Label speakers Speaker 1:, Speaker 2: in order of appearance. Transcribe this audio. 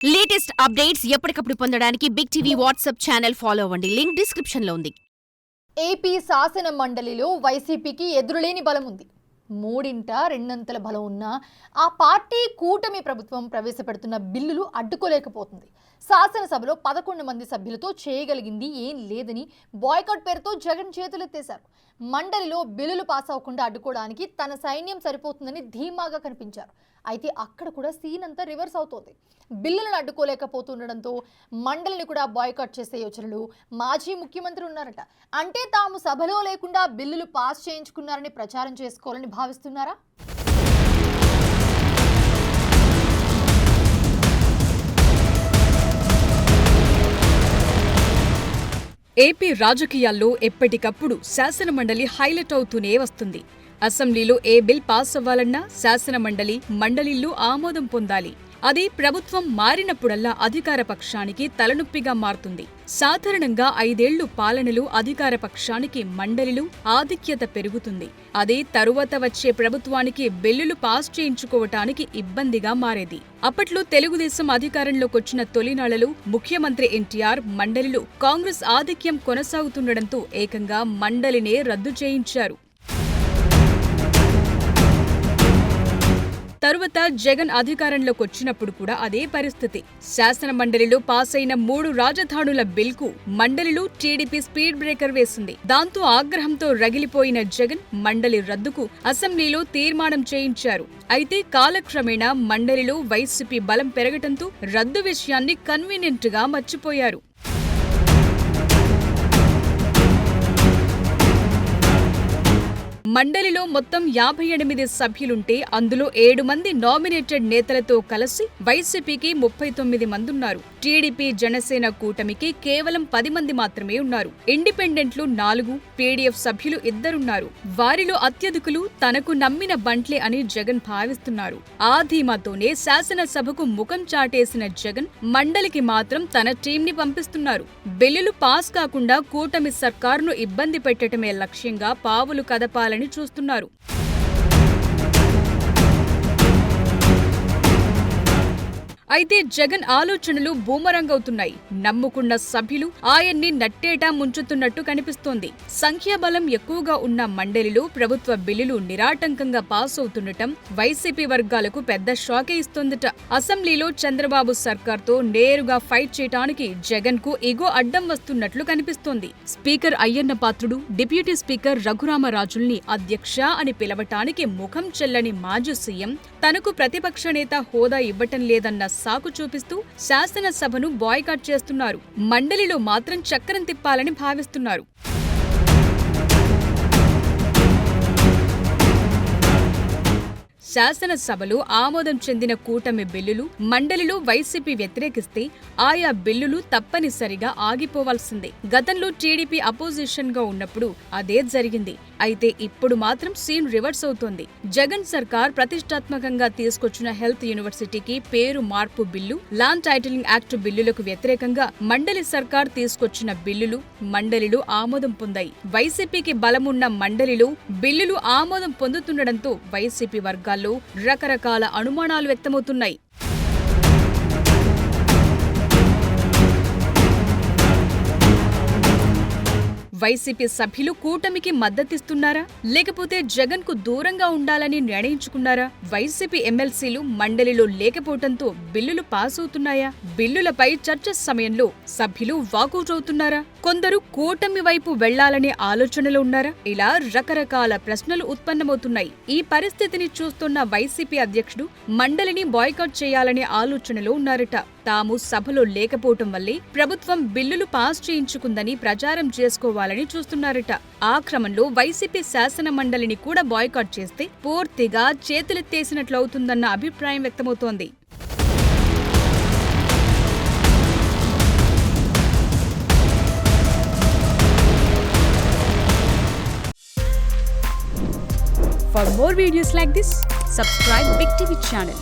Speaker 1: Latest updates ఎప్పటికప్పుడు పొందడానికి big TV WhatsApp channel follow అవ్వండి. లింక్ డిస్క్రిప్షన్ లో ఉంది.
Speaker 2: ఏపీ శాసన మండలిలో వైసీపీకి ఎదురులేని బలం ఉంది. మూడింట రెండంతల బలం ఉన్న ఆ పార్టీ కూటమి ప్రభుత్వం ప్రవేశపెడుతున్న బిల్లులు అడ్డుకోలేకపోతుంది. శాసనసభలో 11 మంది సభ్యులతో చేయగలిగింది ఏం లేదని బాయ్కాట్ పేరుతో జగన్ చేతులెత్తేశారు. మండలిలో బిల్లులు పాస్ అవ్వకుండా అడ్డుకోవడానికి తన సైన్యం సరిపోతుందని ధీమాగా కనిపించారు. అయితే అక్కడ కూడా సీన్ అంతా రివర్స్ అవుతోంది. బిల్లులను అడ్డుకోలేకపోతుండడంతో మండలిని కూడా బాయ్కాట్ చేసే యోచనలు మాజీ ముఖ్యమంత్రి ఉన్నారట. అంటే తాము సభలో లేకుండా బిల్లులు పాస్ చేయించుకున్నారని ప్రచారం చేసుకోవాలని భావిస్తున్నారా?
Speaker 3: ఏపీ రాజకీయాల్లో ఎప్పటికప్పుడు శాసనమండలి హైలైట్ అవుతూనే వస్తుంది. అసెంబ్లీలో ఏ బిల్ పాస్ అవ్వాలన్నా మండలిలో ఆమోదం పొందాలి. అది ప్రభుత్వం మారినప్పుడల్లా అధికార పక్షానికి తలనొప్పిగా మారుతుంది. సాధారణంగా 5 ఏళ్లు పాలనలో అధికార పక్షానికి మండలిలో ఆధిక్యత పెరుగుతుంది. అదే తరువాత వచ్చే ప్రభుత్వానికి బిల్లులు పాస్ చేయించుకోవటానికి ఇబ్బందిగా మారేది. అప్పట్లో తెలుగుదేశం అధికారంలోకొచ్చిన తొలినాళ్లలో ముఖ్యమంత్రి ఎన్టీఆర్ మండలిలో కాంగ్రెస్ ఆధిక్యం కొనసాగుతుండటంతో ఏకంగా మండలినే రద్దు చేయించారు. తరువాత జగన్ అధికారంలోకొచ్చినప్పుడు కూడా అదే పరిస్థితి. శాసన మండలిలో పాస్ అయిన 3 రాజధానుల బిల్కు మండలిలో టీడీపీ స్పీడ్ బ్రేకర్ వేసింది. దాంతో ఆగ్రహంతో రగిలిపోయిన జగన్ మండలి రద్దుకు అసెంబ్లీలో తీర్మానం చేయించారు. అయితే కాలక్రమేణా మండలిలో వైసీపీ బలం పెరగటంతో రద్దు విషయాన్ని కన్వీనియంట్ గా మర్చిపోయారు. మండలిలో మొత్తం 58 సభ్యులుంటే అందులో 7 మంది నామినేటెడ్ నేతలతో కలిసి వైసీపీకి 39 మందున్నారు. టీడీపీ జనసేన కూటమికి కేవలం 10 మంది మాత్రమే ఉన్నారు. ఇండిపెండెంట్లు 4, పీడీఎఫ్ సభ్యులు 2 వారిలో అత్యధికులు తనకు నమ్మిన బంట్లే అని జగన్ భావిస్తున్నారు. ఆ ధీమాతోనే శాసనసభకు ముఖం చాటేసిన జగన్ మండలికి మాత్రం తన టీంని పంపిస్తున్నారు. బిల్లులు పాస్ కాకుండా కూటమి సర్కారును ఇబ్బంది పెట్టడమే లక్ష్యంగా పావులు కదపాలని చూస్తున్నారు. అయితే జగన్ ఆలోచనలు బూమరంగ్ అవుతున్నాయి. నమ్ముకున్న సభ్యులు ఆయన్ని నట్టేటా ముంచుతున్నట్టు కనిపిస్తోంది. సంఖ్యాబలం ఎక్కువగా ఉన్న మండలిలో ప్రభుత్వ బిల్లులు నిరాటంకంగా పాస్ అవుతుండటం వైసీపీ వర్గాలకు పెద్ద షాకే ఇస్తోందట. అసెంబ్లీలో చంద్రబాబు సర్కార్తో నేరుగా ఫైట్ చేయడానికి జగన్ కు ఇగో అడ్డం వస్తున్నట్లు కనిపిస్తోంది. Speaker Ayyanna Patrudu, deputy speaker రఘురామరాజుల్ని అధ్యక్ష అని పిలవటానికి ముఖం చెల్లని మాజీ సీఎం తనకు ప్రతిపక్ష నేత హోదా ఇవ్వటం లేదన్న సాకు చూపిస్తూ శాసనసభను బాయ్కాట్ చేస్తున్నారు. మండలిలో మాత్రం చక్రం తిప్పాలని భావిస్తున్నారు. శాసనసభలో ఆమోదం చెందిన కూటమి బిల్లులు మండలిలో వైసీపీ వ్యతిరేకిస్తే ఆయా బిల్లులు తప్పనిసరిగా ఆగిపోవాల్సిందే. గతంలో టీడీపీ అపోజిషన్ గా ఉన్నప్పుడు అదే జరిగింది. అయితే ఇప్పుడు మాత్రం సీన్ రివర్స్ అవుతోంది. జగన్ సర్కార్ ప్రతిష్టాత్మకంగా తీసుకొచ్చిన హెల్త్ యూనివర్సిటీకి పేరు మార్పు బిల్లు, ల్యాండ్ టైటిలింగ్ యాక్ట్ బిల్లులకు వ్యతిరేకంగా మండలి సర్కార్ తీసుకొచ్చిన బిల్లులు మండలిలో ఆమోదం పొందాయి. వైసీపీకి బలమున్న మండలిలో బిల్లులు ఆమోదం పొందుతుండటంతో వైసీపీ వర్గాల్లో రకరకాల అనుమానాలు వ్యక్తమవుతున్నాయి. వైసీపీ సభ్యులు కూటమికి మద్దతిస్తున్నారా, లేకపోతే జగన్ కు దూరంగా ఉండాలని నిర్ణయించుకున్నారా? వైసీపీ ఎమ్మెల్సీలు మండలిలో లేకపోవడంతో బిల్లులు పాస్ అవుతున్నాయా? బిల్లులపై చర్చ సమయంలో సభ్యులు వాకౌట్ అవుతున్నారా? కొందరు కూటమి వైపు వెళ్లాలనే ఆలోచనలో ఉన్నారా? ఇలా రకరకాల ప్రశ్నలు ఉత్పన్నమవుతున్నాయి. ఈ పరిస్థితిని చూస్తున్న వైసీపీ అధ్యక్షుడు మండలిని బాయ్కాట్ చేయాలనే ఆలోచనలో ఉన్నారట. తాము సభలో లేకపోవటం వల్లే ప్రభుత్వం బిల్లులు పాస్ చేయించుకుందని ప్రచారం చేసుకోవాలని చూస్తున్నారట. ఆ క్రమంలో వైసీపీ శాసన మండలిని కూడా బాయ్కాట్ చేస్తే పూర్తిగా చేతులెత్తేసినట్లవుతుందన్న అభిప్రాయం వ్యక్తమవుతోంది. For more videos like this, subscribe Big TV channel.